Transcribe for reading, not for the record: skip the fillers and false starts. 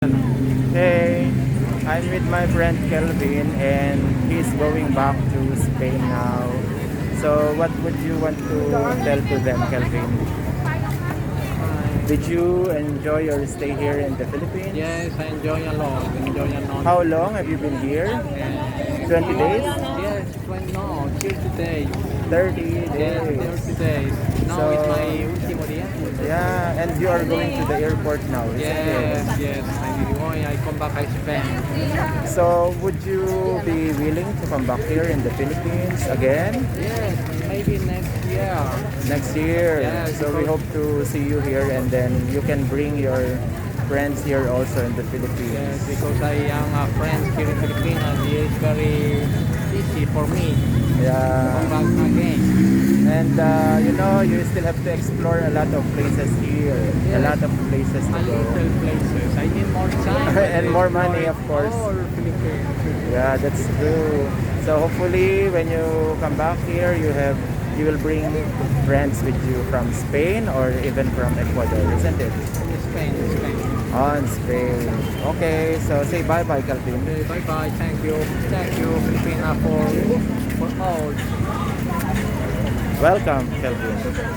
Hey, I'm with my friend Kelvin and he's going back to Spain now. So what would you want to tell to them, Kelvin? Did you enjoy your stay here in the Philippines? Yes, I enjoy a lot. How long have you been here? 20 days? Yes, no, 30 days. 30 Yes, days. 30 days. Now So- it's my último día. Yeah, and you are going to the airport now, isn't Yes, it? yes. I come back to Spain. So would you be willing to come back here in the Philippines again? Yes, maybe next year. Next year. Yes, So we hope to see you here and then you can bring your friends here also in the Yes, Philippines. because I am a friend here in Philippines and it's very easy for me to Yeah. come back again. And you still have to explore a lot of places here. A Yes. lot of places to A go. little places. I need more time. And more money, of course. All Philippines. Yeah, that's true. So hopefully when you come back here, you will bring friends with you from Spain or even from Ecuador, isn't it? Spain. On Spain. Okay, so say bye-bye, Calvin. Okay, bye-bye. Thank you, Filipina, for all. Welcome, Kelvin.